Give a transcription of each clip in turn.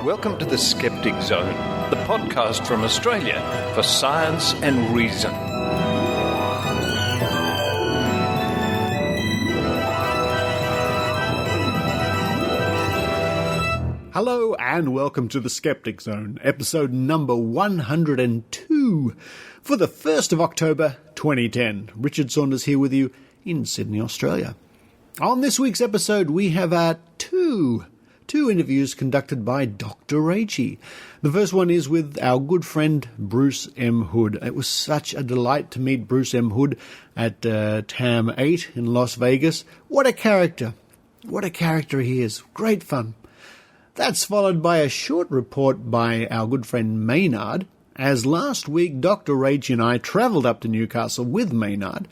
Welcome to the Skeptic Zone, the podcast from Australia for science and reason. Hello and welcome to the Skeptic Zone, episode number 102 for the 1st of October 2010. Richard Saunders here with you in Sydney, Australia. On this week's episode we have two interviews conducted by Dr. Rachael. The first one is with our good friend Bruce M. Hood. It was such a delight to meet Bruce M. Hood at TAM 8 in Las Vegas. What a character. What a character he is. Great fun. That's followed by a short report by our good friend Maynard, as last week Dr. Rachael and I travelled up to Newcastle with Maynard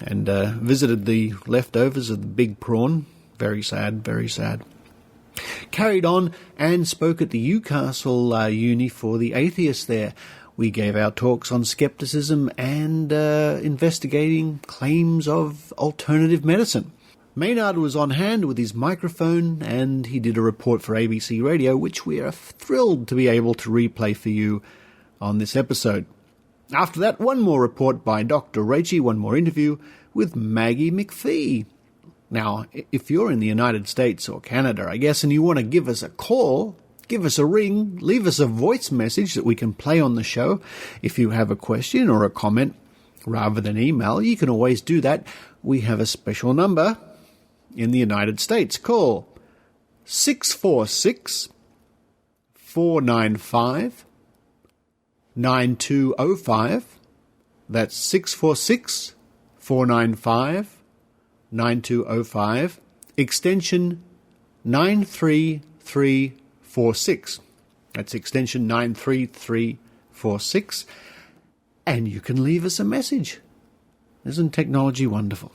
and visited the leftovers of the big prawn. Very sad, very sad. Carried on and spoke at the Newcastle Uni for the atheists there. We gave our talks on skepticism and investigating claims of alternative medicine. Maynard was on hand with his microphone and he did a report for ABC Radio, which we are thrilled to be able to replay for you on this episode. After that, one more report by Dr. Rachael, one more interview with Maggie McFee. Now, if you're in the United States or Canada, I guess, and you want to give us a call, give us a ring, leave us a voice message that we can play on the show. If you have a question or a comment, rather than email, you can always do that. We have a special number in the United States. Call 646-495-9205. That's 646-495-9205. 9205, extension 93346. That's extension 93346. And you can leave us a message. Isn't technology wonderful?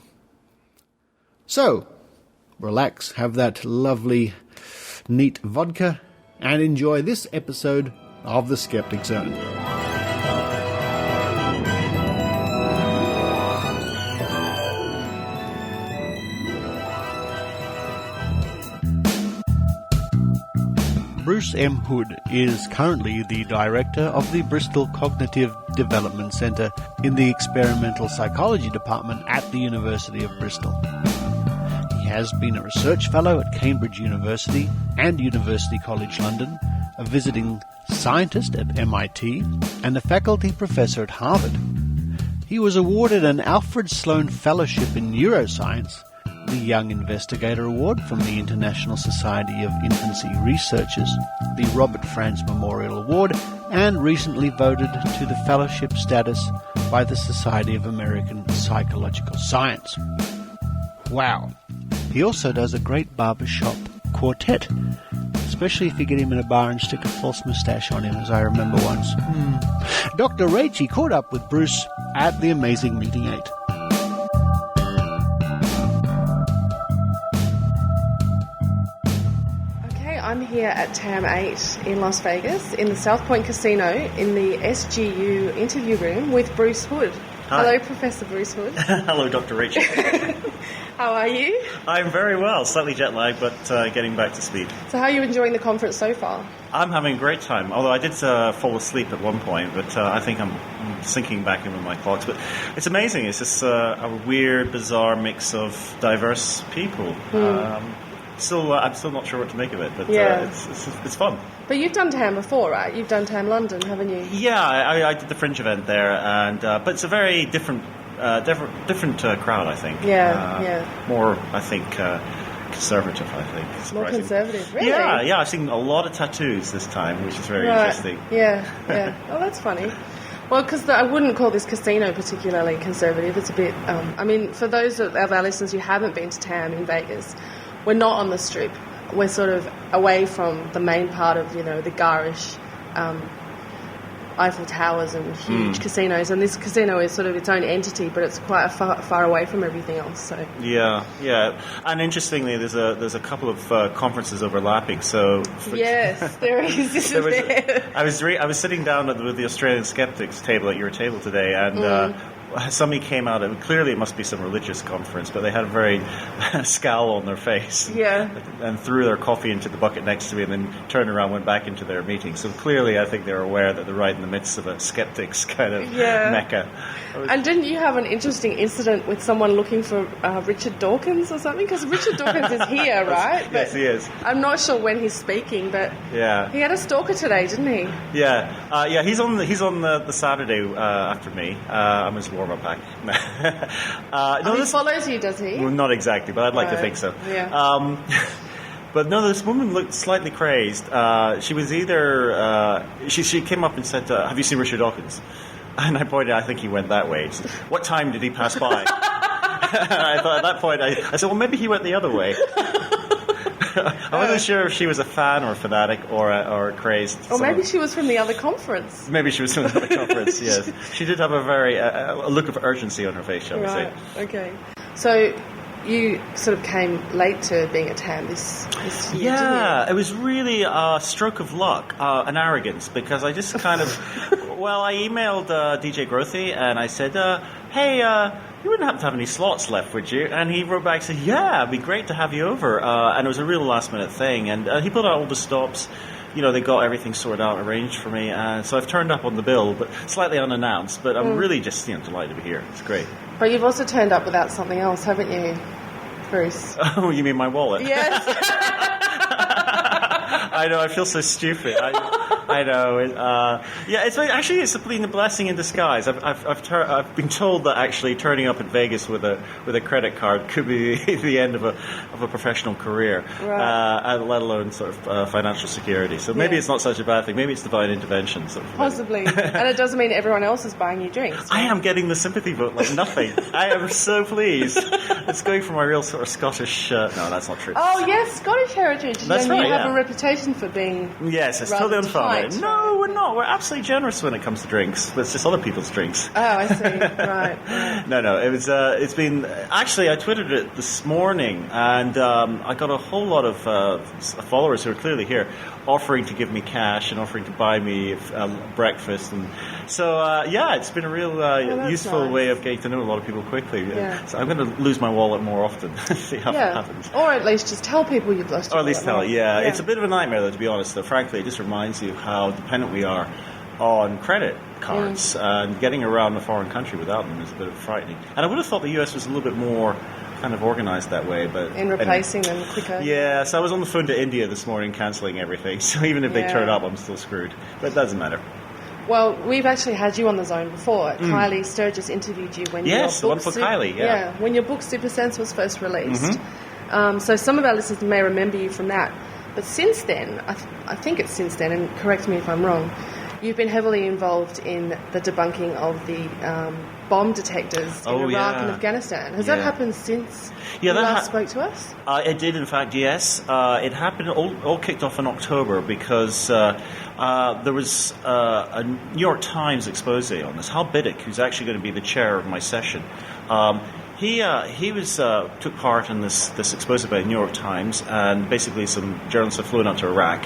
So, relax, have that lovely, neat vodka, and enjoy this episode of The Skeptic Zone. Bruce M. Hood is currently the director of the Bristol Cognitive Development Centre in the Experimental Psychology Department at the University of Bristol. He has been a research fellow at Cambridge University and University College London, a visiting scientist at MIT, and a faculty professor at Harvard. He was awarded an Alfred Sloan Fellowship in Neuroscience, the Young Investigator Award from the International Society of Infancy Researchers, the Robert Franz Memorial Award, and recently voted to the fellowship status by the Society of American Psychological Science. Wow. He also does a great barbershop quartet, especially if you get him in a bar and stick a false moustache on him, as I remember once. Dr. Rachael caught up with Bruce at the Amazing Meeting 8. I'm here at TAM 8 in Las Vegas in the South Point Casino in the SGU interview room with Bruce Hood. Hi. Hello, Professor Bruce Hood. Hello, Dr. Rachael. How are you? I'm very well, slightly jet lagged, but getting back to speed. So how are you enjoying the conference so far? I'm having a great time, although I did fall asleep at one point, but I think I'm sinking back in with my thoughts. But it's amazing. It's just a weird, bizarre mix of diverse people. I'm still not sure what to make of it, but it's fun. But you've done TAM before, right? You've done TAM London, haven't you? Yeah, I did the Fringe event there, and but it's a very different crowd, I think. Yeah. More, I think, conservative. I think. More conservative, really? Yeah. I've seen a lot of tattoos this time, which is very interesting. Yeah. Oh, that's funny. Well, because I wouldn't call this casino particularly conservative. It's a bit. For those of our listeners who haven't been to TAM in Vegas, we're not on the Strip. We're sort of away from the main part of, the garish Eiffel Towers and huge casinos. And this casino is sort of its own entity, but it's quite far away from everything else. So yeah. And interestingly, there's a couple of conferences overlapping. So yes, there is. I was sitting down with the Australian Skeptics table at your table today, and somebody came out, and clearly it must be some religious conference, but they had a very scowl on their face. Yeah. And threw their coffee into the bucket next to me and then turned around and went back into their meeting. So clearly I think they're aware that they're right in the midst of a skeptics kind of mecca. And didn't you have an interesting incident with someone looking for Richard Dawkins or something? Because Richard Dawkins is here, right? Yes, he is. I'm not sure when he's speaking, but he had a stalker today, didn't he? Yeah. He's on the Saturday after me. I'm his warm-up pack. He follows you, does he? Well, not exactly, but I'd like to think so. Yeah. But no, this woman looked slightly crazed. She was either... she came up and said, have you seen Richard Dawkins? And I pointed out, I think he went that way. She said, what time did he pass by? I thought at that point, I said, well, maybe he went the other way. I wasn't sure if she was a fan or a fanatic or crazed. Or maybe she was from the other conference. Maybe she was from the other conference, yes. She did have a very a look of urgency on her face, shall we say. Okay. So you sort of came late to being a TAM this year, yeah, didn't you? It was really a stroke of luck, an arrogance, because I just kind of... Well, I emailed DJ Grothy and I said, hey, you wouldn't happen to have any slots left, would you? And he wrote back and said, yeah, it'd be great to have you over. And it was a real last-minute thing. And he put out all the stops. You know, they got everything sorted out, arranged for me. And so I've turned up on the bill, but slightly unannounced. But I'm really just delighted to be here. It's great. But you've also turned up without something else, haven't you, Bruce? Oh, you mean my wallet? Yes. I know, I feel so stupid. I know. It's been a blessing in disguise. I've been told that actually turning up in Vegas with a credit card could be the end of a professional career, right. Let alone sort of financial security. So maybe it's not such a bad thing. Maybe it's divine intervention. Sort of possibly. And it doesn't mean everyone else is buying you drinks. Right? I am getting the sympathy vote like nothing. I am so pleased. It's going for my real sort of Scottish... no, that's not true. Oh, yes, Scottish heritage. That's right, you have a reputation for being... Yes, it's totally unfounded. No, we're not. We're absolutely generous when it comes to drinks. It's just other people's drinks. Oh, I see. Right. No. It was. It's been. Actually, I tweeted it this morning, and I got a whole lot of followers who are clearly here, offering to give me cash and offering to buy me breakfast, and so it's been a real useful way of getting to know a lot of people quickly. Yeah. So I'm going to lose my wallet more often. See how it happens. Or at least just tell people you've lost your wallet. Or at least tell. Yeah, it's a bit of a nightmare, though, to be honest. Though, frankly, it just reminds you how dependent we are on credit cards, and getting around a foreign country without them is a bit frightening. And I would have thought the US was a little bit more kind of organised that way, but in replacing them quicker. Yeah, so I was on the phone to India this morning cancelling everything. So even if they turn up, I'm still screwed. But it doesn't matter. Well, we've actually had you on the zone before. Kylie Sturgis interviewed you when your book... the one for Kylie, yeah. When your book Super Sense was first released. So some of our listeners may remember you from that. But since then, I think it's since then, and correct me if I'm wrong, you've been heavily involved in the debunking of the bomb detectors in Iraq and Afghanistan. Has that happened since you last spoke to us? It did, in fact, yes. It happened, all kicked off in October because there was a New York Times expose on this. Hal Biddick, who's actually going to be the chair of my session, He took part in this expose by the New York Times, and basically some journalists had flown out to Iraq.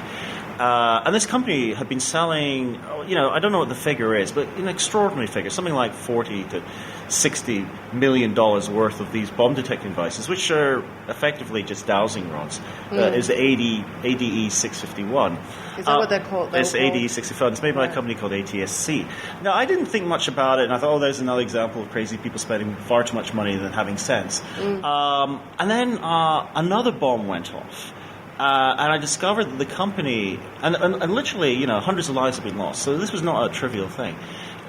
And this company had been selling, I don't know what the figure is, but an extraordinary figure, something like $40 to $60 million worth of these bomb detecting devices, which are effectively just dowsing rods. It's the ADE 651. Is that what they're called? It's ADE 651. It's made by a company called ATSC. Now, I didn't think much about it, and I thought, there's another example of crazy people spending far too much money than having sense. And then another bomb went off. And I discovered that the company, and literally, hundreds of lives have been lost, so this was not a trivial thing.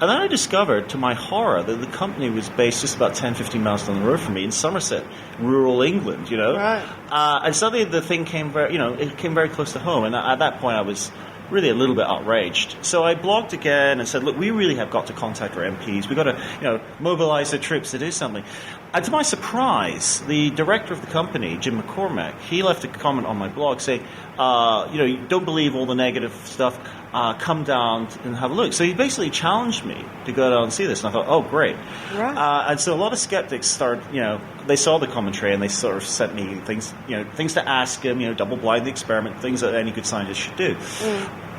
And then I discovered, to my horror, that the company was based just about 10, 15 miles down the road from me in Somerset, rural England, Right. And suddenly the thing came it came very close to home, and at that point I was really a little bit outraged. So I blogged again and said, look, we really have got to contact our MPs. We've got to, mobilize the troops to do something. And to my surprise, the director of the company, Jim McCormack, he left a comment on my blog saying, you don't believe all the negative stuff, come down and have a look. So he basically challenged me to go down and see this. And I thought, oh, great. Right. And so a lot of skeptics started, they saw the commentary and they sort of sent me things to ask him, double blind the experiment, things that any good scientist should do.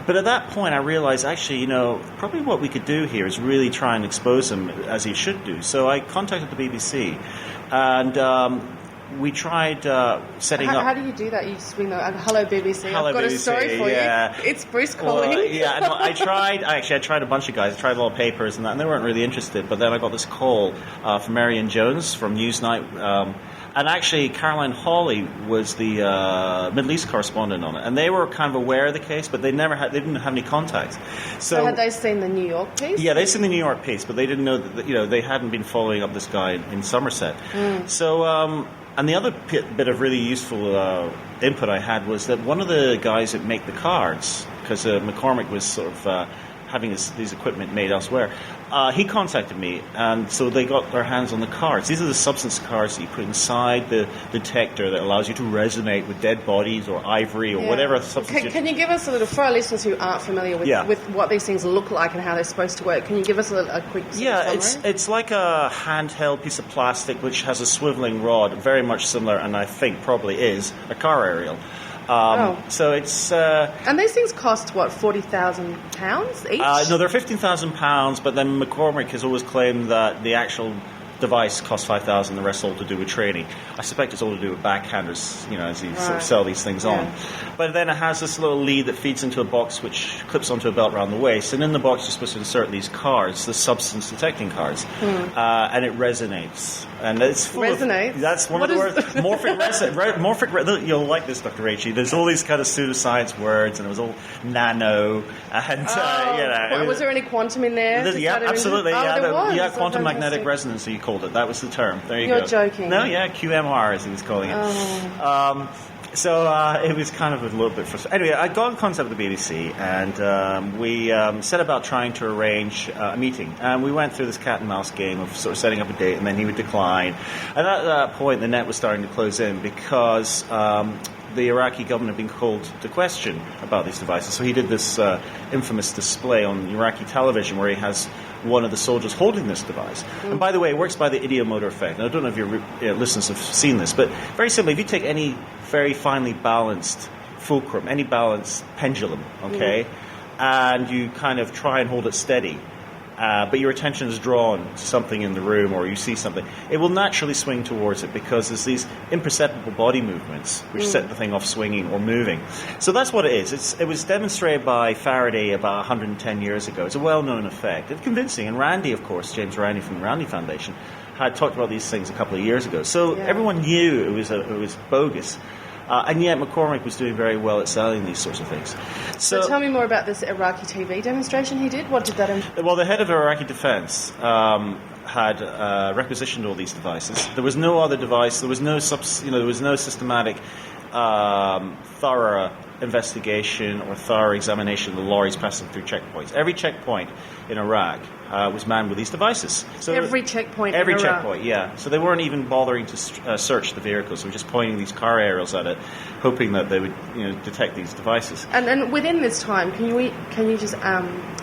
But at that point, I realized, actually, probably what we could do here is really try and expose him as he should do. So I contacted the BBC, and we tried setting up... How do you do that? You just ring hello BBC, hello, I've got BBC, a story for you. It's Bruce calling. No, I tried a bunch of guys. I tried a lot of papers and that, and they weren't really interested. But then I got this call from Marion Jones from Newsnight, and actually Caroline Hawley was the Middle East correspondent on it, and they were kind of aware of the case, but they didn't have any contacts. So had they seen the New York piece? Yeah, they'd seen the New York piece, but they didn't know that they hadn't been following up this guy in Somerset. So. And the other bit of really useful input I had was that one of the guys that make the cards, because McCormick was sort of having these equipment made elsewhere, he contacted me, and so they got their hands on the cards. These are the substance cards that you put inside the detector that allows you to resonate with dead bodies or ivory or whatever substance. Can you give us a little, for our listeners who aren't familiar with what these things look like and how they're supposed to work, can you give us a quick summary? It's like a handheld piece of plastic which has a swiveling rod, very much similar, and I think probably is, a car aerial. So it's... and these things cost, what, £40,000 each? No, they're £15,000, but then McCormick has always claimed that the actual device costs $5,000, the rest all to do with training. I suspect it's all to do with backhanders, as you sort of sell these things on. But then it has this little lead that feeds into a box which clips onto a belt around the waist, and in the box you're supposed to insert these cards, the substance detecting cards, and it resonates. And it's full resonates? That's one of the words. Morphic you'll like this, Dr. Rachael. There's all these kind of pseudoscience words, and it was all nano, and was there any quantum in there? Absolutely. There was. Quantum magnetic resonance, you called it. That was the term. There you go. You're joking. No, QMR, as he was calling it. So it was kind of a little bit frustrating. Anyway, I got in contact with the BBC, and we set about trying to arrange a meeting. And we went through this cat and mouse game of sort of setting up a date, and then he would decline. And at that point, the net was starting to close in because the Iraqi government had been called to question about these devices. So he did this infamous display on Iraqi television where he has one of the soldiers holding this device. And by the way, it works by the ideomotor effect. Now, I don't know if your listeners have seen this, but very simply, if you take any very finely balanced fulcrum, any balanced pendulum, and you kind of try and hold it steady, but your attention is drawn to something in the room or you see something, it will naturally swing towards it because there's these imperceptible body movements which set the thing off swinging or moving. So that's what it is. It was demonstrated by Faraday about 110 years ago. It's a well-known effect. It's convincing. And Randy, of course, James Randi from the Randi Foundation, had talked about these things a couple of years ago. So everyone knew it was bogus. And yet McCormick was doing very well at selling these sorts of things. So tell me more about this Iraqi TV demonstration he did. What did that involve? Well, the head of Iraqi defense had requisitioned all these devices. There was no other device. There was no there was no systematic, thorough investigation or thorough examination of the lorries passing through checkpoints. Every checkpoint in Iraq was manned with these devices. So every checkpoint. Yeah. So they weren't even bothering to search the vehicles. They were just pointing these car aerials at it, hoping that they would, detect these devices. And within this time, can you just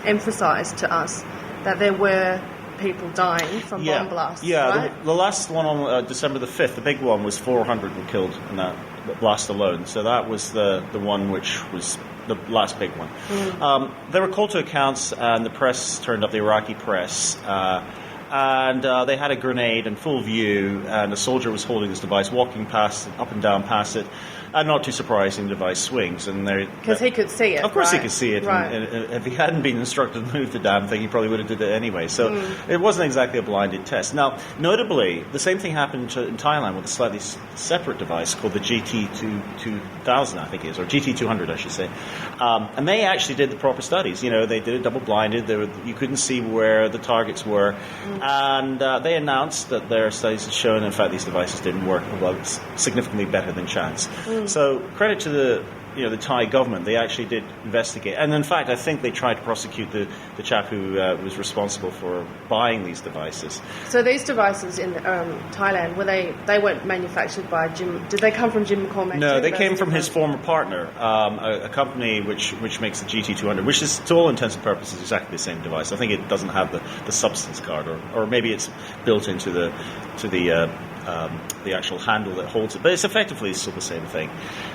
emphasise to us that there were people dying from bomb blasts? Yeah. Right? The last one on December the 5th, the big one, was 400 were killed in that blast alone. So that was the one which was the last big one. There were call to accounts, and the press turned up, the Iraqi press, and they had a grenade in full view, and a soldier was holding this device, walking past it, up and down past it, and not too surprising, the device swings. Because he could see it. Of course, right? he could see it. Right. And if he hadn't been instructed to move the damn thing, he probably would have did it anyway. So it wasn't exactly a blinded test. Now, notably, the same thing happened in Thailand with a slightly separate device called the GT2000, I think it is, or GT200, I should say. And they actually did the proper studies. They did it double-blinded. You couldn't see where the targets were. And they announced that their studies had shown, in fact, these devices didn't work significantly better than chance. So credit to the Thai government. They actually did investigate, and in fact, I think they tried to prosecute the chap who was responsible for buying these devices. So these devices in Thailand, they weren't manufactured by Jim? Did they come from Jim McCormick? No, they came from his former partner, a company which makes the GT200, which is, to all intents and purposes, exactly the same device. I think it doesn't have the substance card, or maybe it's built into the the actual handle that holds it. But it's effectively still the same thing.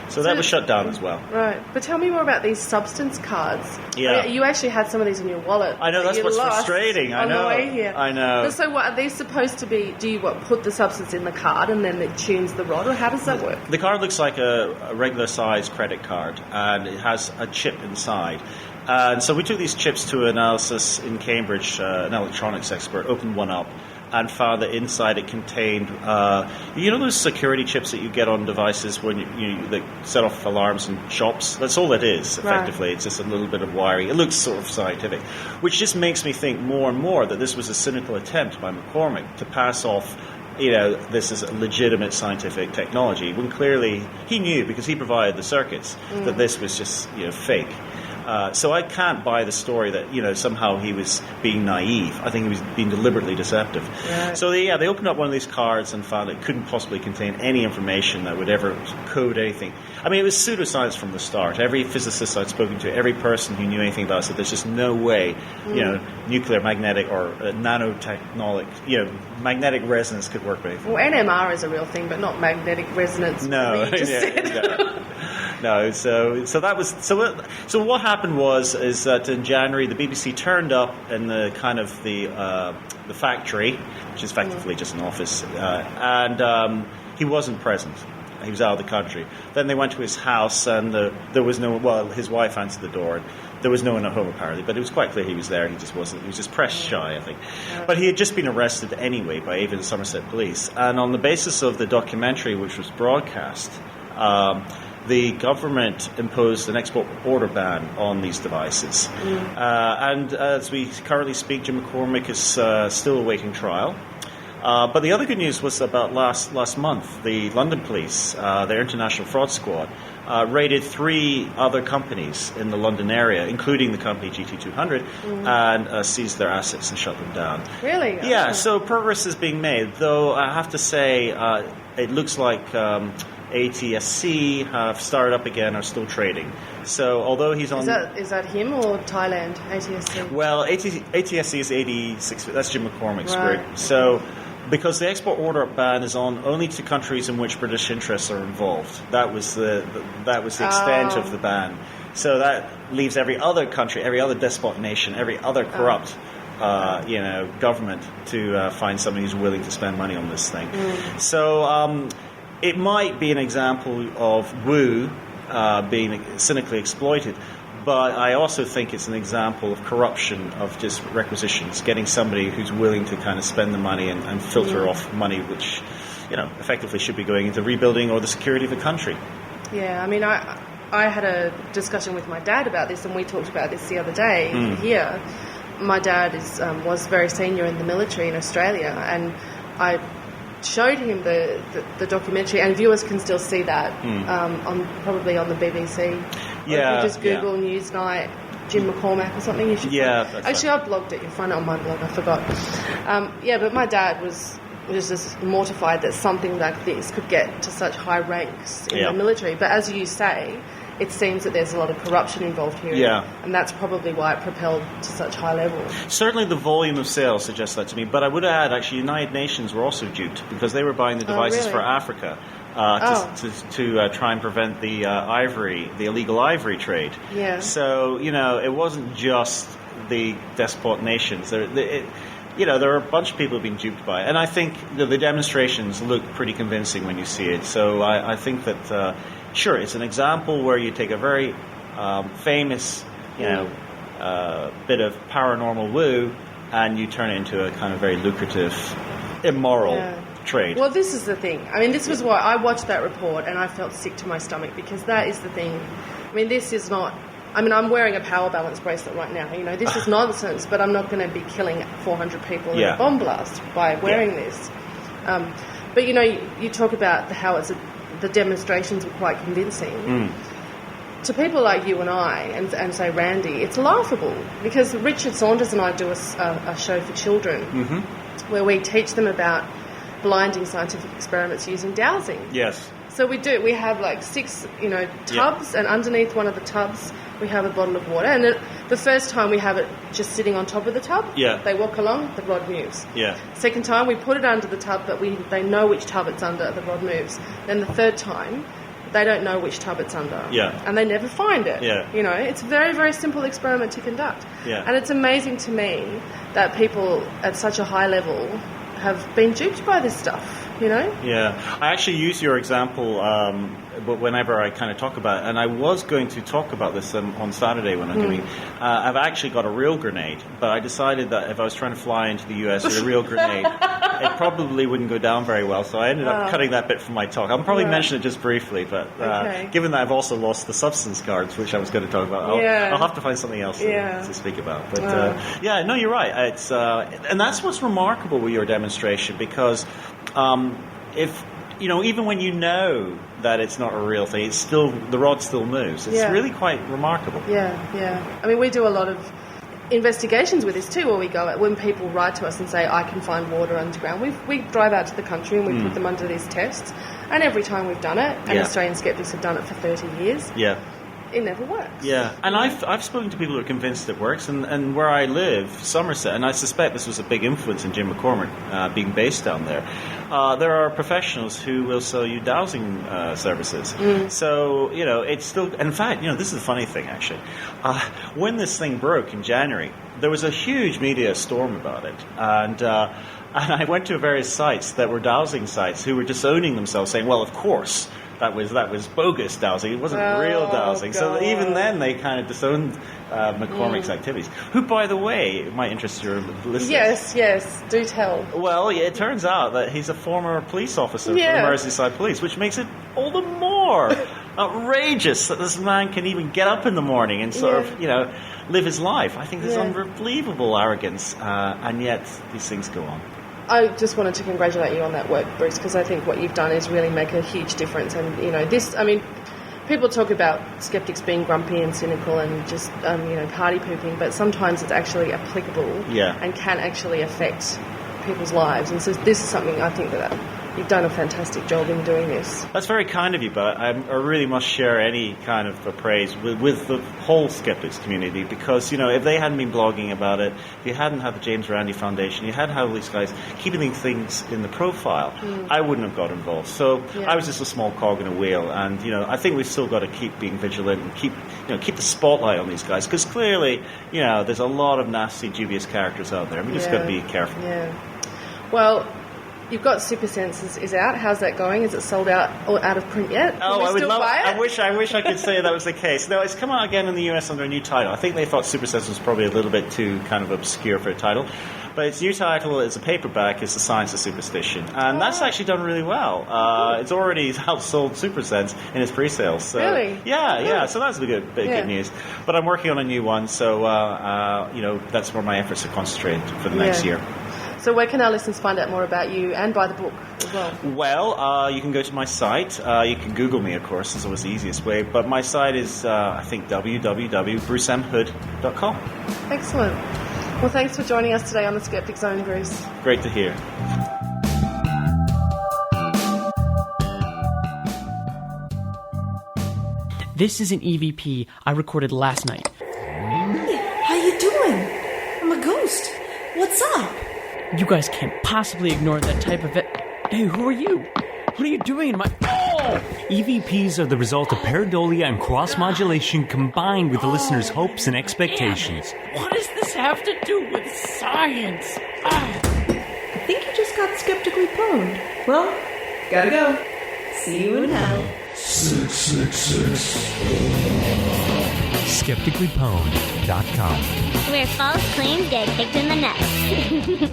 So that was shut down as well. Right. But tell me more about these substance cards. Yeah. You actually had some of these in your wallet. I know, that's what's frustrating. I know. On the way here. I know. But so what, are these supposed to be, do you put the substance in the card and then it tunes the rod, or how does that work? The card looks like a regular size credit card, and it has a chip inside. And so we took these chips to analysis in Cambridge. An electronics expert opened one up and found that inside it contained, those security chips that you get on devices when you that set off alarms in shops? That's all it is, effectively. Right. It's just a little bit of wiring. It looks sort of scientific, which just makes me think more and more that this was a cynical attempt by McCormick to pass off, this is a legitimate scientific technology, when clearly he knew, because he provided the circuits, that this was just, fake. So I can't buy the story that, somehow he was being naive. I think he was being deliberately deceptive. Right. So they opened up one of these cards and found it couldn't possibly contain any information that would ever code anything. I mean, it was pseudoscience from the start. Every physicist I'd spoken to, every person who knew anything about it said there's just no way, nuclear, magnetic, or nanotechnology, magnetic resonance could work with anything. Well, NMR is a real thing, but not magnetic resonance. No. No, so that was so. What happened is that in January the BBC turned up in the kind of the factory, which is effectively just an office, and he wasn't present. He was out of the country. Then they went to his house, and there was no. Well, his wife answered the door. And there was no one at home apparently, but it was quite clear he was there. He just wasn't. He was just press shy, I think. But he had just been arrested anyway by Avon Somerset Police, and on the basis of the documentary which was broadcast. The government imposed an export order ban on these devices. And as we currently speak, Jim McCormick is still awaiting trial. But the other good news was about last month, the London police, their international fraud squad, raided 3 other companies in the London area, including the company GT200, and seized their assets and shut them down. Really? Yeah, so progress is being made, though I have to say it looks like ATSC have started up again, are still trading. So although he's on... Is that him or Thailand, ATSC? Well, ATSC is 86, that's Jim McCormick's group. So because the export order ban is on only to countries in which British interests are involved. That was the extent of the ban. So that leaves every other country, every other despot nation, every other corrupt government to find somebody who's willing to spend money on this thing. So it might be an example of Wu being cynically exploited, but I also think it's an example of corruption of just requisitions, getting somebody who's willing to kind of spend the money and filter off money which, effectively should be going into rebuilding or the security of the country. Yeah, I mean, I had a discussion with my dad about this, and we talked about this the other day here. My dad was very senior in the military in Australia, and I showed him the documentary, and viewers can still see that probably on the BBC. Yeah, or if you just Google Newsnight Jim McCormack or something, you should actually I blogged it. You'll find it on my blog. I forgot. But my dad was just mortified that something like this could get to such high ranks in the military. But as you say, it seems that there's a lot of corruption involved here. Yeah. And that's probably why it propelled to such high levels. Certainly the volume of sales suggests that to me. But I would add, actually, United Nations were also duped because they were buying the devices for Africa to try and prevent the illegal ivory trade. Yeah. So, it wasn't just the despot nations. There are a bunch of people who've been duped by it. And I think the demonstrations look pretty convincing when you see it. So I think that... Sure, it's an example where you take a very famous, bit of paranormal woo, and you turn it into a kind of very lucrative, immoral trade. Well, this is the thing. I mean, this was why I watched that report and I felt sick to my stomach, because that is the thing. I mean, this is not... I mean, I'm wearing a power balance bracelet right now. This is nonsense, but I'm not going to be killing 400 people in a bomb blast by wearing this. But, you talk about how the demonstrations were quite convincing. To people like you and I, and say Randy, it's laughable, because Richard Saunders and I do a show for children where we teach them about blinding scientific experiments using dowsing. Yes. So we have like 6, tubs, and underneath one of the tubs we have a bottle of water. And the first time we have it just sitting on top of the tub. Yeah. They walk along, the rod moves. Yeah. Second time we put it under the tub, but they know which tub it's under, the rod moves. Then the third time, they don't know which tub it's under. Yeah. And they never find it. Yeah. It's a very, very simple experiment to conduct. Yeah. And it's amazing to me that people at such a high level have been duped by this stuff, Yeah. I actually use your example whenever I kind of talk about it, and I was going to talk about this on Saturday when I'm doing. I've actually got a real grenade, but I decided that if I was trying to fly into the US with a real grenade, it probably wouldn't go down very well, so I ended up cutting that bit from my talk. I'll probably mention it just briefly, but given that I've also lost the substance cards, which I was going to talk about, I'll have to find something else to speak about. But no, you're right. It's and that's what's remarkable with your demonstration, because if even when you know that it's not a real thing, it's still, the rod still moves. It's really quite remarkable. Yeah. I mean, we do a lot of investigations with this too, where we go, when people write to us and say, I can find water underground, we drive out to the country and we put them under these tests, and every time we've done it, and Australian skeptics have done it for 30 years, it never works. Yeah, and I've spoken to people who are convinced it works, and where I live, Somerset, and I suspect this was a big influence in Jim McCormick being based down there, there are professionals who will sell you dowsing services. So, it's still, in fact, this is the funny thing, actually. When this thing broke in January, there was a huge media storm about it, and I went to various sites that were dowsing sites who were disowning themselves, saying, well, of course, that was bogus dowsing. It wasn't real dowsing. God. So even then, they kind of disowned McCormick's activities. Who, by the way, might interest your listeners. Yes, do tell. Well, it turns out that he's a former police officer for the Merseyside Police, which makes it all the more outrageous that this man can even get up in the morning and sort of, live his life. I think there's unbelievable arrogance, and yet these things go on. I just wanted to congratulate you on that work, Bruce, because I think what you've done is really make a huge difference. And, people talk about skeptics being grumpy and cynical and just, party pooping, but sometimes it's actually applicable and can actually affect people's lives. And so this is something I think that you've done a fantastic job in doing this. That's very kind of you, but I really must share any kind of praise with the whole skeptics community, because, if they hadn't been blogging about it, if you hadn't had the James Randi Foundation, you hadn't had all these guys keeping these things in the profile, I wouldn't have got involved. So I was just a small cog in a wheel, and, I think we've still got to keep being vigilant and keep the spotlight on these guys, because clearly, there's a lot of nasty, dubious characters out there, and we just got to be careful. Yeah. Well, you've got Super Sense is out. How's that going? Is it sold out or out of print yet? Oh, I would love. I wish I could say that was the case. No, it's come out again in the US under a new title. I think they thought Super Sense was probably a little bit too kind of obscure for a title, but its new title is a paperback. It's The Science of Superstition, and that's actually done really well. It's already outsold Super Sense in its pre-sales. So, really? Yeah. So that's a good news. But I'm working on a new one, so that's where my efforts are concentrated for the next year. So where can our listeners find out more about you and buy the book as well? Well, you can go to my site. You can Google me, of course. It's always the easiest way. But my site is, I think, www.brucemhood.com. Excellent. Well, thanks for joining us today on the Skeptic Zone, Bruce. Great to hear. This is an EVP I recorded last night. How you doing? I'm a ghost. What's up? You guys can't possibly ignore that type of it. Hey, who are you? What are you doing in my... Oh! EVPs are the result of pareidolia and cross-modulation combined with the listener's hopes and expectations. What does this have to do with science? I think you just got skeptically pwned. Well, gotta go. See you in hell. 666. SkepticallyPwned.com. Where false claims get kicked in the nuts.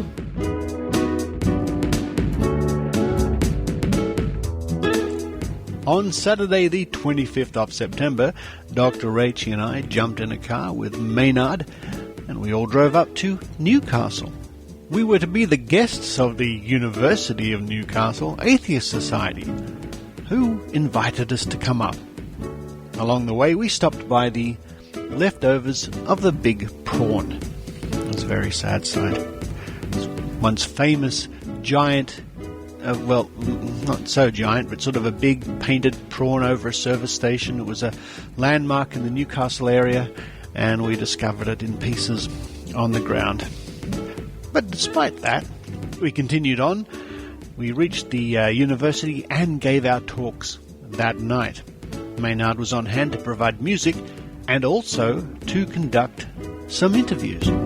On Saturday, the 25th of September, Dr. Rachael and I jumped in a car with Maynard, and we all drove up to Newcastle. We were to be the guests of the University of Newcastle Atheist Society, who invited us to come up. Along the way, we stopped by the leftovers of the big prawn. It was a very sad sight. Once famous, giant, well, not so giant, but sort of a big painted prawn over a service station. It was a landmark in the Newcastle area, and we discovered it in pieces on the ground. But despite that, we continued on. We reached the university and gave our talks that night. Maynard was on hand to provide music and also to conduct some interviews. Thanks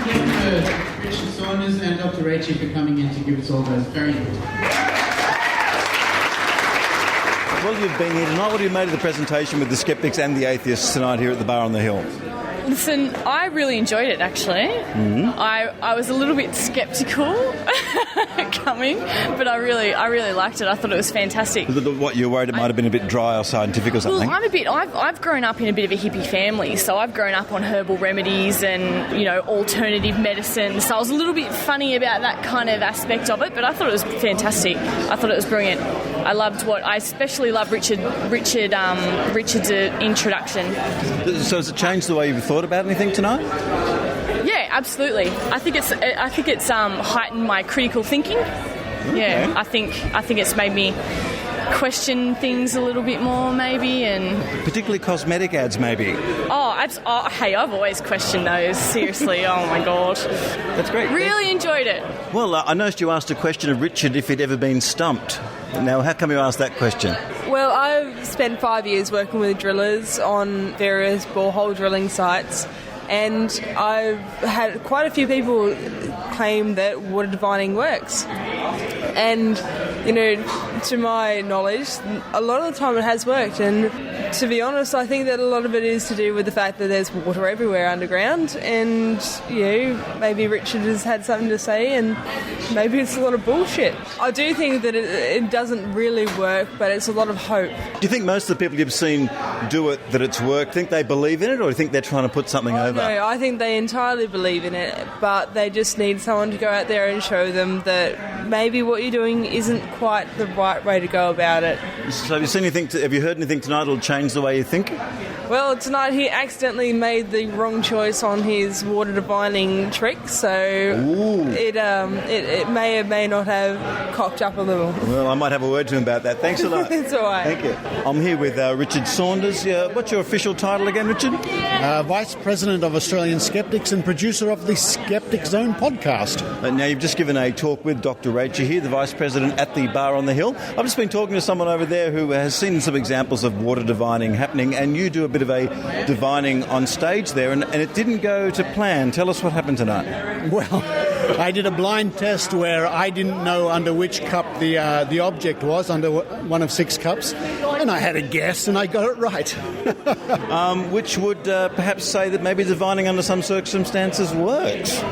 again to Richard Saunders and Dr. Rachael for coming in to give us all those very good. Well, you've been here tonight. What have you made of the presentation with the Skeptics and the Atheists tonight here at the Bar on the Hill? Listen, I really enjoyed it, actually. Mm-hmm. I was a little bit sceptical coming, but I really liked it. I thought it was fantastic. What, you were worried it might have been a bit dry or scientific or something? Well, I've grown up in a bit of a hippie family, so I've grown up on herbal remedies and, alternative medicine. So I was a little bit funny about that kind of aspect of it, but I thought it was fantastic. I thought it was brilliant. I especially love Richard's introduction. So has it changed the way you've thought about anything tonight? Yeah, absolutely. I think it's heightened my critical thinking. Okay. Yeah, I think it's made me question things a little bit more, maybe, and particularly cosmetic ads, maybe. Hey, I've always questioned those. Seriously, oh my god, that's great. Really enjoyed it. Well, I noticed you asked a question of Richard if he'd ever been stumped. Now, how come you asked that question? Well, I've spent 5 years working with drillers on various borehole drilling sites, and I've had quite a few people claim that water divining works. And, to my knowledge, a lot of the time it has worked. And to be honest, I think that a lot of it is to do with the fact that there's water everywhere underground. And, maybe Richard has had something to say, and maybe it's a lot of bullshit. I do think that it doesn't really work, but it's a lot of hope. Do you think most of the people you've seen do it, that it's worked, think they believe in it, or do you think they're trying to put something over? No, I think they entirely believe in it, but they just need someone to go out there and show them that maybe what you're doing isn't quite the right way to go about it. So have you heard anything tonight that'll change the way you think? Well, tonight he accidentally made the wrong choice on his water divining trick, so it may or may not have cocked up a little. Well, I might have a word to him about that. Thanks a lot. It's all right. Thank you. I'm here with Richard Saunders. What's your official title again, Richard? Vice President of Australian Skeptics and producer of the Skeptic Zone podcast. Now, you've just given a talk with Dr. Rachael here, the Vice President at the Bar on the Hill. I've just been talking to someone over there who has seen some examples of water divining happening, and you do a bit of a divining on stage there, and it didn't go to plan. Tell us what happened tonight. Well, I did a blind test where I didn't know under which cup the object was, under one of 6 cups, and I had a guess, and I got it right. Which would perhaps say that maybe divining under some circumstances works.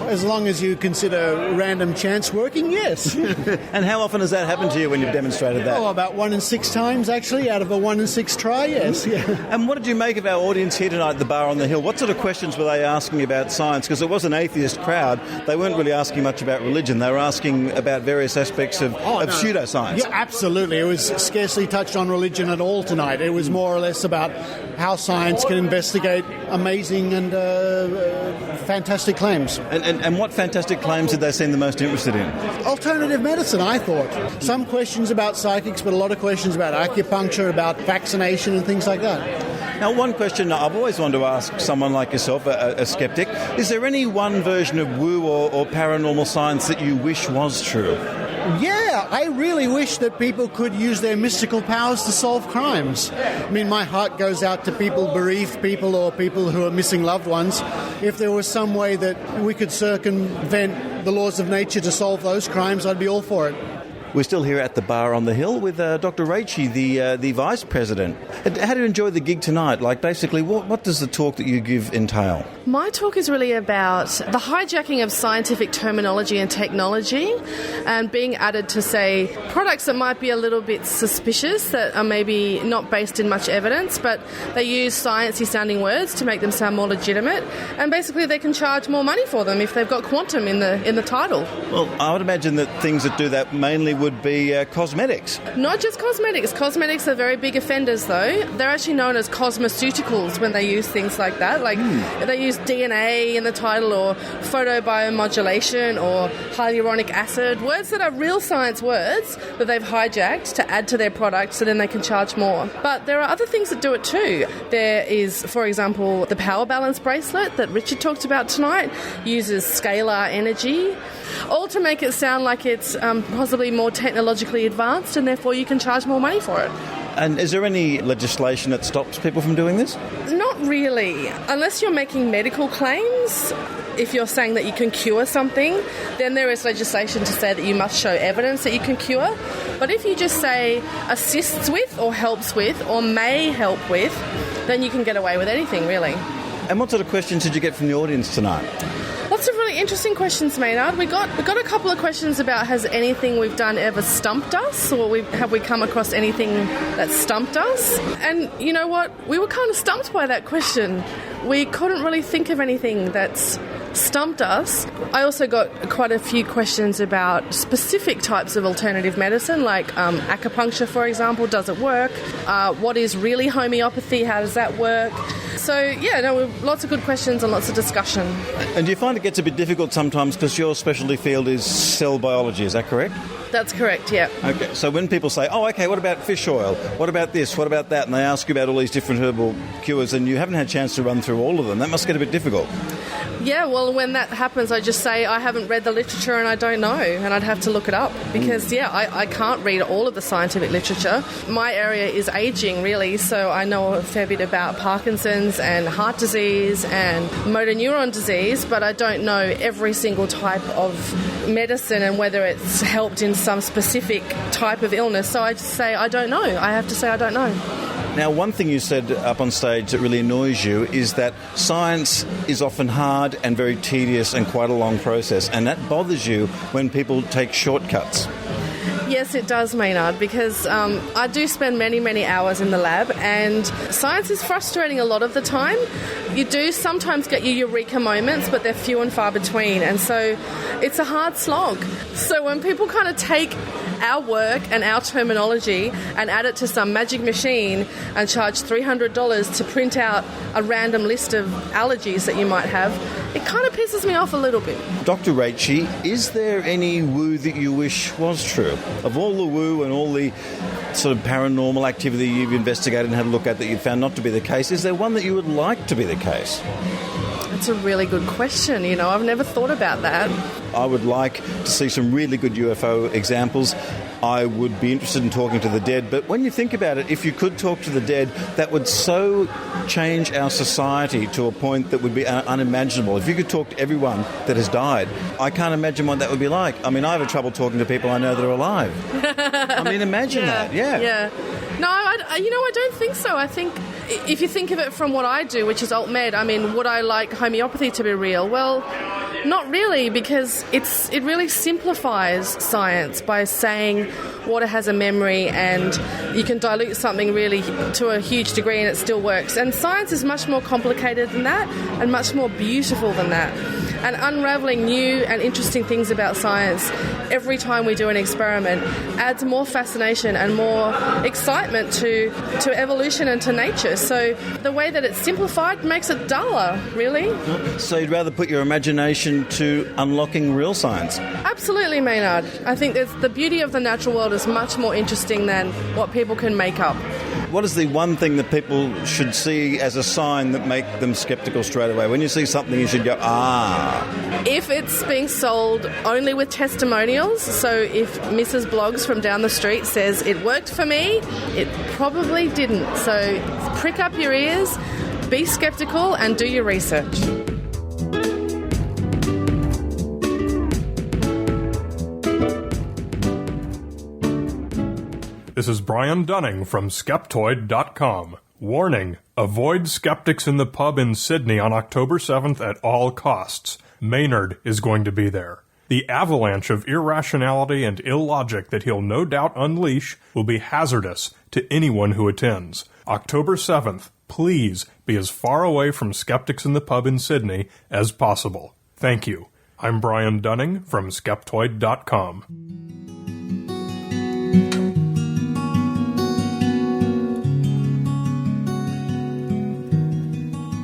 As long as you consider random chance working, yes. And how often has that happened to you when you've demonstrated that? Oh, about 1 in 6 times, actually, out of a 1 in 6 try, yes. Yeah. And what did you make of our audience here tonight at the Bar on the Hill? What sort of questions were they asking about science? Because it was an atheist crowd. They weren't really asking much about religion. They were asking about various aspects of pseudoscience. Yeah, absolutely. It was scarcely touched on religion at all tonight. It was more or less about how science can investigate amazing and fantastic claims. And what fantastic claims did they seem the most interested in? Alternative medicine, I thought. Some questions about psychics, but a lot of questions about acupuncture, about vaccination and things like that. Now, one question I've always wanted to ask someone like yourself, a skeptic, is there any one version of woo or paranormal science that you wish was true? Yeah, I really wish that people could use their mystical powers to solve crimes. I mean, my heart goes out to bereaved people or people who are missing loved ones. If there was some way that we could circumvent the laws of nature to solve those crimes, I'd be all for it. We're still here at the Bar on the Hill with Dr. Rachael, the Vice President. How do you enjoy the gig tonight? Like, basically, what does the talk that you give entail? My talk is really about the hijacking of scientific terminology and technology and being added to, say, products that might be a little bit suspicious, that are maybe not based in much evidence, but they use sciencey sounding words to make them sound more legitimate, and basically they can charge more money for them if they've got quantum in the title. Well, I would imagine that things that do that mainly would be cosmetics. Not just cosmetics. Cosmetics are very big offenders, though. They're actually known as cosmeceuticals when they use things like that. Like they use DNA in the title, or photobiomodulation, or hyaluronic acid, words that are real science words that they've hijacked to add to their product so then they can charge more. But there are other things that do it too. There is, for example, the power balance bracelet that Richard talked about tonight uses scalar energy, all to make it sound like it's possibly more technologically advanced, and therefore you can charge more money for it. And is there any legislation that stops people from doing this? Not really. Unless you're making medical claims, if you're saying that you can cure something, then there is legislation to say that you must show evidence that you can cure. But if you just say assists with, or helps with, or may help with, then you can get away with anything, really. And what sort of questions did you get from the audience tonight? Lots of really interesting questions, Maynard. We got a couple of questions about, has anything we've done ever stumped us, or have we come across anything that stumped us? And you know what? We were kind of stumped by that question. We couldn't really think of anything that's stumped us. I also got quite a few questions about specific types of alternative medicine, like acupuncture, for example. Does it work? What is really homeopathy? How does that work? So, lots of good questions and lots of discussion. And do you find it gets a bit difficult sometimes because your specialty field is cell biology, is that correct? That's correct, yeah. Okay, so when people say, what about fish oil? What about this? What about that? And they ask you about all these different herbal cures and you haven't had a chance to run through all of them, that must get a bit difficult. Yeah, well, when that happens, I just say I haven't read the literature and I don't know, and I'd have to look it up because, I can't read all of the scientific literature. My area is ageing, really, so I know a fair bit about Parkinson's and heart disease and motor neuron disease, but I don't know every single type of medicine and whether it's helped in some specific type of illness. So I just say I don't know. I have to say I don't know. Now, one thing you said up on stage that really annoys you is that science is often hard and very tedious and quite a long process, and that bothers you when people take shortcuts. Yes, it does, Maynard, because I do spend many, many hours in the lab, and science is frustrating a lot of the time. You do sometimes get your eureka moments, but they're few and far between, and so it's a hard slog. So when people kind of take our work and our terminology and add it to some magic machine and charge $300 to print out a random list of allergies that you might have, it kind of pisses me off a little bit. Dr. Rachael, is there any woo that you wish was true? Of all the woo and all the sort of paranormal activity you've investigated and had a look at that you found not to be the case, is there one that you would like to be the case? That's a really good question. I've never thought about that. I would like to see some really good UFO examples. I would be interested in talking to the dead, but when you think about it, if you could talk to the dead, that would so change our society to a point that would be unimaginable. If you could talk to everyone that has died, I can't imagine what that would be like. I mean, I have trouble talking to people I know that are alive. I mean, imagine that. Yeah. No, I don't think so. I think if you think of it from what I do, which is alt med, I mean, would I like homeopathy to be real? Well, not really, because it really simplifies science by saying water has a memory and you can dilute something really to a huge degree and it still works. And science is much more complicated than that and much more beautiful than that. And unravelling new and interesting things about science every time we do an experiment adds more fascination and more excitement to evolution and to nature. So the way that it's simplified makes it duller, really. So you'd rather put your imagination to unlocking real science? Absolutely, Maynard. I think the beauty of the natural world is much more interesting than what people can make up. What is the one thing that people should see as a sign that make them sceptical straight away? When you see something, you should go, If it's being sold only with testimonials, so if Mrs. Bloggs from down the street says, it worked for me, it probably didn't. So prick up your ears, be sceptical, and do your research. This is Brian Dunning from Skeptoid.com. Warning, avoid skeptics in the pub in Sydney on October 7th at all costs. Maynard is going to be there. The avalanche of irrationality and illogic that he'll no doubt unleash will be hazardous to anyone who attends. October 7th, please be as far away from skeptics in the pub in Sydney as possible. Thank you. I'm Brian Dunning from Skeptoid.com.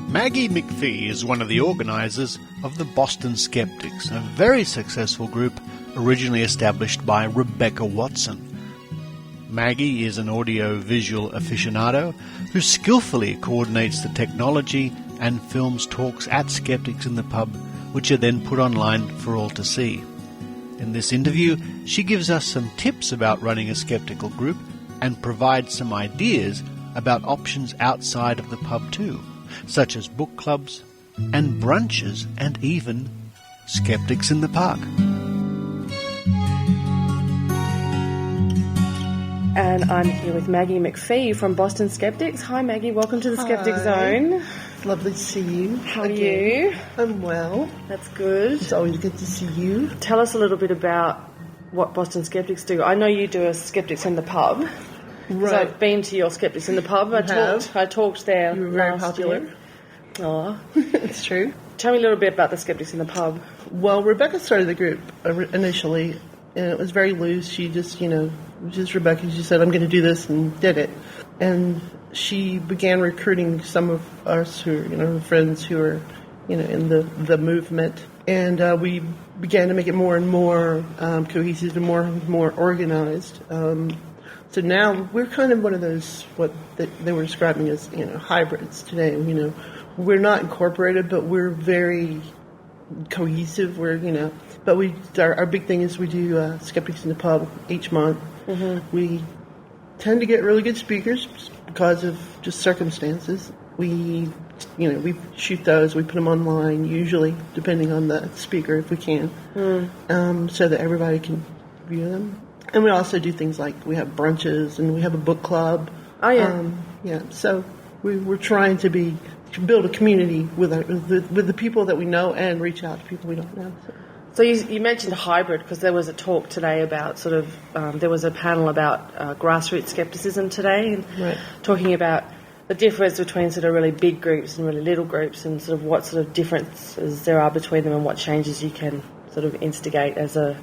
Maggie McFee is one of the organisers of the Boston Skeptics, a very successful group originally established by Rebecca Watson. Maggie is an audio-visual aficionado who skillfully coordinates the technology and films talks at Skeptics in the Pub, which are then put online for all to see. In this interview, she gives us some tips about running a skeptical group and provides some ideas about options outside of the pub too, such as book clubs and brunches and even Skeptics in the Park. And I'm here with Maggie McFee from Boston Skeptics. Hi Maggie, welcome to the Skeptic Zone. It's lovely to see you. How are you? I'm well. That's good. It's always good to see you. Tell us a little bit about what Boston Skeptics do. I know you do a Skeptics in the Pub. Right. I've been to your Skeptics in the Pub. I talked there. You were very popular. Oh, it's true. Tell me a little bit about the Skeptics in the Pub. Well, Rebecca started the group initially, and it was very loose. She just, just Rebecca. She said, "I'm going to do this," and did it. And she began recruiting some of us who are, friends who are, in the movement. And we began to make it more and more cohesive and more organized. So now we're kind of one of those, what they were describing as, hybrids today. We're not incorporated, but we're very cohesive. But our big thing is we do Skeptics in the Pub each month. Mm-hmm. We tend to get really good speakers because of just circumstances. We shoot those, we put them online, usually, depending on the speaker, if we can, so that everybody can view them. And we also do things like we have brunches and we have a book club. Oh, yeah. So we're trying to build a community with the people that we know and reach out to people we don't know. So you mentioned hybrid because there was a talk today about there was a panel about grassroots skepticism today, and talking about the difference between sort of really big groups and really little groups, and sort of what sort of differences there are between them and what changes you can sort of instigate as a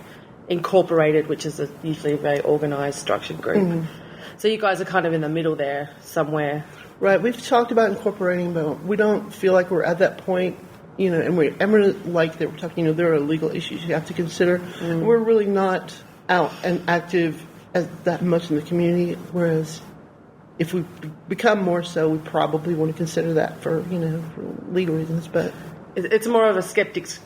incorporated, which is usually a very organised, structured group. Mm-hmm. So you guys are kind of in the middle there somewhere. Right. We've talked about incorporating, but we don't feel like we're at that point. And we're like they were talking. There are legal issues you have to consider. Mm. We're really not out and active as that much in the community. Whereas, if we become more so, we probably want to consider that for for legal reasons. But it's more of a skeptics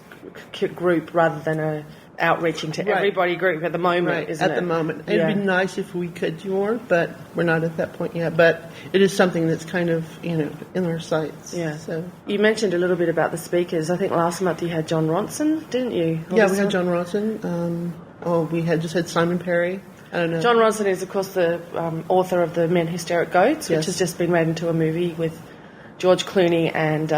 group rather than a outreaching to everybody group at the moment, isn't it? At the moment. It'd be nice if we could do more, but we're not at that point yet. But it is something that's kind of, in our sights. Yeah. So you mentioned a little bit about the speakers. I think last month you had John Ronson, didn't you? Yeah, we had John Ronson. We had Simon Perry. I don't know. John Ronson is, of course, the author of The Men Who Stare at Goats, which has just been made into a movie with George Clooney and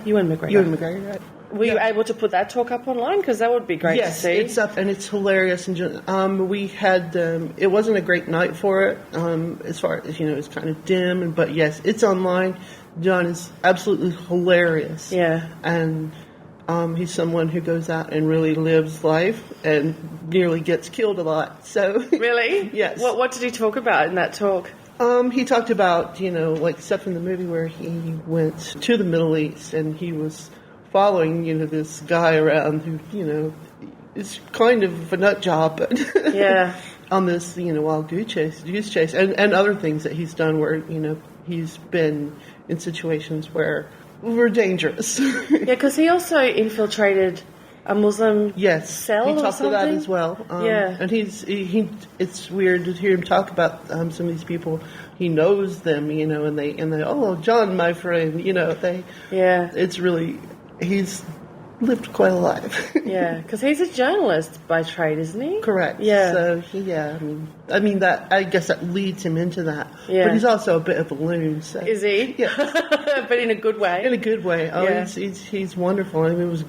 Ewan McGregor. Ewan McGregor, right. Were you able to put that talk up online? Because that would be great to see. Yes, it's up and it's hilarious. And we had, it wasn't a great night for it, as far as, it's kind of dim. But yes, it's online. John is absolutely hilarious. Yeah. And he's someone who goes out and really lives life and nearly gets killed a lot. So Really? Yes. What did he talk about in that talk? He talked about, like stuff in the movie where he went to the Middle East and he was following, this guy around who, is kind of a nut job, but on this, wild goose chase, and other things that he's done where, he's been in situations where we're dangerous. Yeah, because he also infiltrated a Muslim cell he or talked something? to that as well. And it's weird to hear him talk about some of these people. He knows them, and they, oh, John, my friend, it's really, he's lived quite a life. Yeah, because he's a journalist by trade, isn't he? Correct. Yeah. So, I mean that, I guess that leads him into that. Yeah. But he's also a bit of a loon. So. Is he? Yeah. But in a good way? In a good way. Oh, he's wonderful. I mean, it was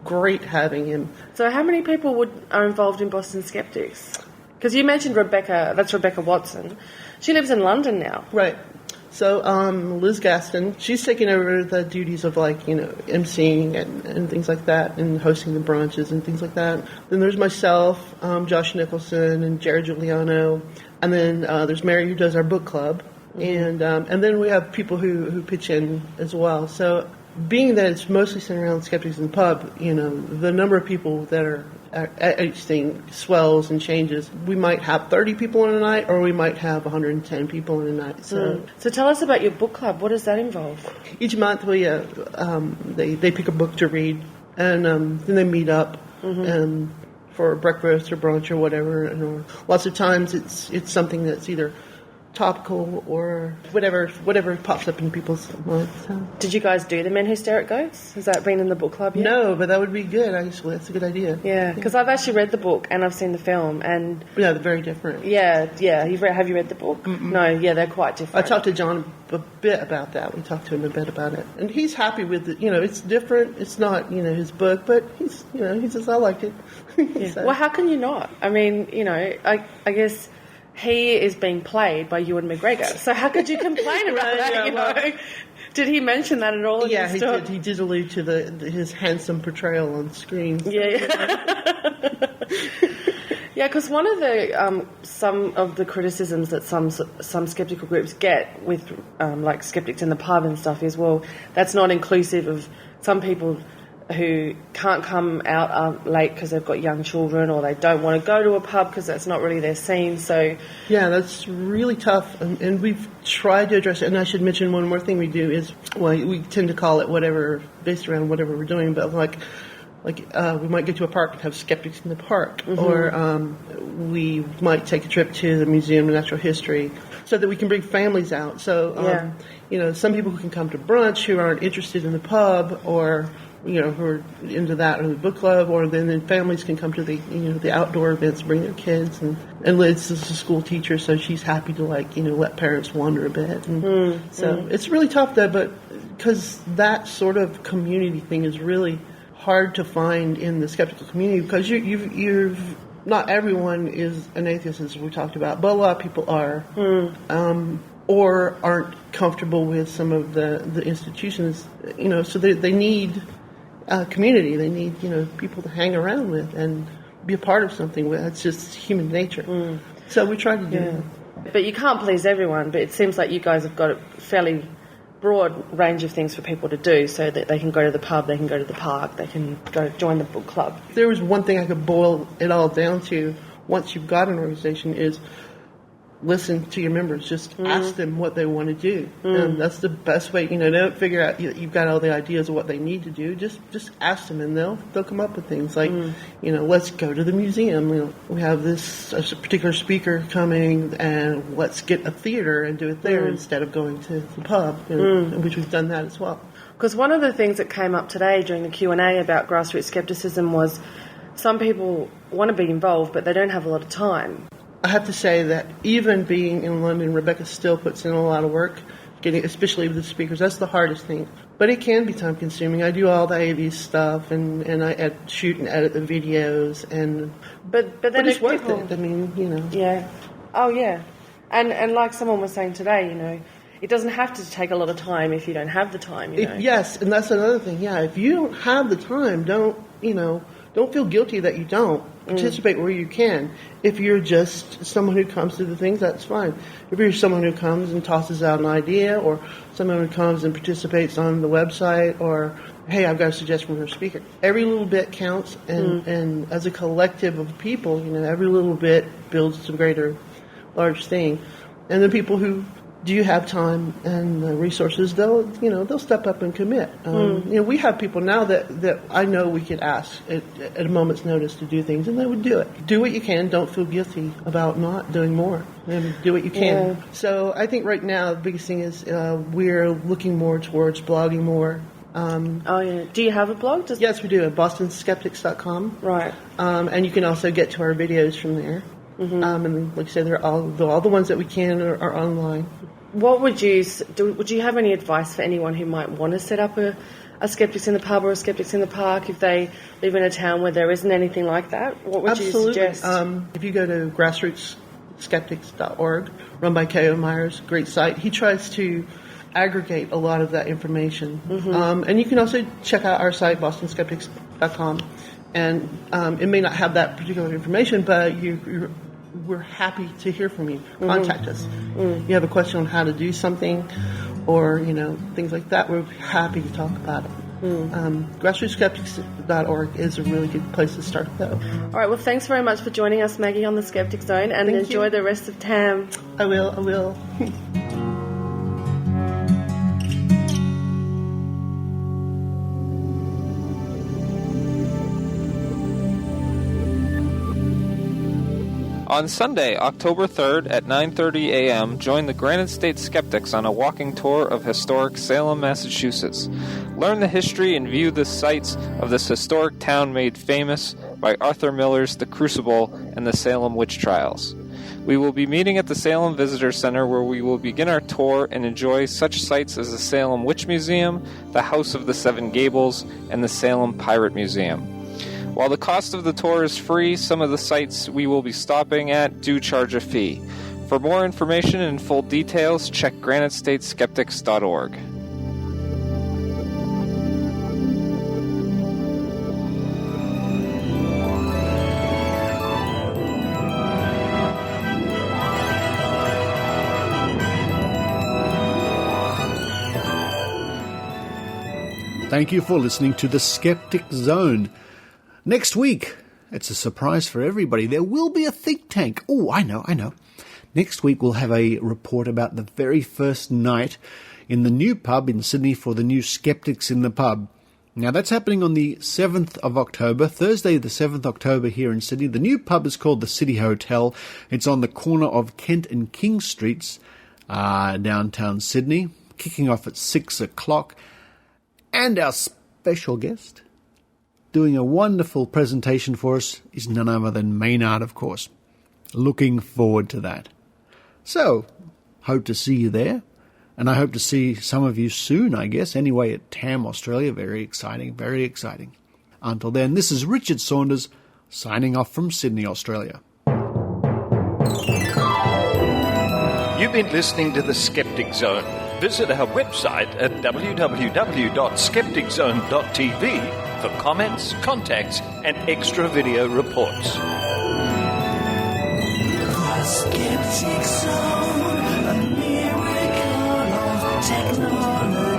great having him. So how many people are involved in Boston Skeptics? Because you mentioned Rebecca, that's Rebecca Watson. She lives in London now. Right. So Liz Gaston, she's taking over the duties of emceeing and things like that, and hosting the brunches and things like that. Then there's myself, Josh Nicholson, and Jared Giuliano, and then there's Mary who does our book club. and then we have people who pitch in as well. So, being that it's mostly centered around skeptics in the pub, the number of people that are at each thing swells and changes. We might have 30 people in a night, or we might have 110 people in a night. So tell us about your book club. What does that involve? Each month we they pick a book to read, and then they meet up for breakfast or brunch or whatever. And lots of times it's something that's either topical or whatever pops up in people's minds. So. Did you guys do The Men Who Stare at Ghosts? Has that been in the book club yet? No, but that would be good, actually. That's a good idea. Yeah, because I've actually read the book and I've seen the film. And yeah, they're very different. Yeah. Have you read the book? Mm-mm. No, yeah, they're quite different. I talked to John a bit about that. We talked to him a bit about it. And he's happy with it. It's different. It's not, his book, but he says, I liked it. Yeah. So. Well, how can you not? I mean, I guess... He is being played by Ewan McGregor, so how could you complain about that? Well, did he mention that at all? Yeah, he did. He did allude to his handsome portrayal on screen. So. Yeah. Yeah, because one of the some of the criticisms that some skeptical groups get with like skeptics in the pub and stuff is, well, that's not inclusive of some people who can't come out late because they've got young children, or they don't want to go to a pub because that's not really their scene. So yeah, that's really tough, and we've tried to address it. And I should mention one more thing we do is, we tend to call it whatever, based around whatever we're doing, but like we might go to a park and have skeptics in the park, or we might take a trip to the Museum of Natural History so that we can bring families out. So some people who can come to brunch who aren't interested in the pub, or who are into that, or the book club, or then families can come to the outdoor events, bring their kids, and Liz is a school teacher, so she's happy to let parents wander a bit. And it's really tough though, but because that sort of community thing is really hard to find in the skeptical community, because you've not everyone is an atheist, as we talked about, but a lot of people are, or aren't comfortable with some of the institutions, so they need community. They need, people to hang around with and be a part of something with. It's just human nature. So we try to do that. But you can't please everyone, but it seems like you guys have got a fairly broad range of things for people to do, so that they can go to the pub, they can go to the park, they can go join the book club. If there was one thing I could boil it all down to, once you've got an organization, is listen to your members. Just ask them what they want to do. And that's the best way. Don't figure out you've got all the ideas of what they need to do. Just ask them, and they'll come up with things like, let's go to the museum. We have a particular speaker coming, and let's get a theater and do it there instead of going to the pub, which we've done that as well. Because one of the things that came up today during the Q&A about grassroots skepticism was some people want to be involved, but they don't have a lot of time. I have to say that even being in London, Rebecca still puts in a lot of work, especially with the speakers. That's the hardest thing. But it can be time-consuming. I do all the AV stuff, and I shoot and edit the videos, but then it's worth it. I mean, Yeah. Oh, yeah. And like someone was saying today, it doesn't have to take a lot of time if you don't have the time, Yes, and that's another thing. Yeah, if you don't have the time, don't feel guilty that you don't. Participate where you can. If you're just someone who comes to the things, that's fine. If you're someone who comes and tosses out an idea, or someone who comes and participates on the website, or, hey, I've got a suggestion for a speaker. Every little bit counts, and as a collective of people, every little bit builds a greater, large thing. And the people who do have time and resources, they'll step up and commit. We have people now that I know we could ask at a moment's notice to do things, and they would do it. Do what you can. Don't feel guilty about not doing more. Do what you can. Yeah. So I think right now the biggest thing is we're looking more towards blogging more. Do you have a blog? Yes, we do, at bostonskeptics.com. Right. And you can also get to our videos from there. And like I said, they're all the ones that we can are online. What would you do? Would you have any advice for anyone who might want to set up a Skeptics in the Pub or a Skeptics in the Park if they live in a town where there isn't anything like that? What would you suggest? If you go to grassrootsskeptics.org, run by K.O. Myers, great site, he tries to aggregate a lot of that information. And you can also check out our site, bostonskeptics.com. And it may not have that particular information, but we're happy to hear from you. Contact us. You have a question on how to do something, or things like that. We're happy to talk about it. GrassrootsSkeptics.org is a really good place to start, though. All right, well, thanks very much for joining us, Maggie, on the Skeptic Zone, and enjoy the rest of TAM. I will. On Sunday, October 3rd at 9:30 a.m., join the Granite State Skeptics on a walking tour of historic Salem, Massachusetts. Learn the history and view the sites of this historic town made famous by Arthur Miller's The Crucible and the Salem Witch Trials. We will be meeting at the Salem Visitor Center, where we will begin our tour and enjoy such sites as the Salem Witch Museum, the House of the Seven Gables, and the Salem Pirate Museum. While the cost of the tour is free, some of the sites we will be stopping at do charge a fee. For more information and full details, check granitestateskeptics.org. Thank you for listening to the Skeptic Zone. Next week, it's a surprise for everybody. There will be a think tank. Oh, I know. Next week, we'll have a report about the very first night in the new pub in Sydney for the new Skeptics in the Pub. Now, that's happening on the 7th of October, Thursday the 7th October here in Sydney. The new pub is called the City Hotel. It's on the corner of Kent and King Streets, downtown Sydney, kicking off at 6 o'clock. And our special guest, doing a wonderful presentation for us, is none other than Maynard, of course. Looking forward to that. So, hope to see you there. And I hope to see some of you soon, I guess. Anyway, at TAM Australia. Very exciting, very exciting. Until then, this is Richard Saunders, signing off from Sydney, Australia. You've been listening to The Skeptic Zone. Visit our website at www.skepticzone.tv for comments, contacts, and extra video reports. The Skeptic Zone, a miracle of technology.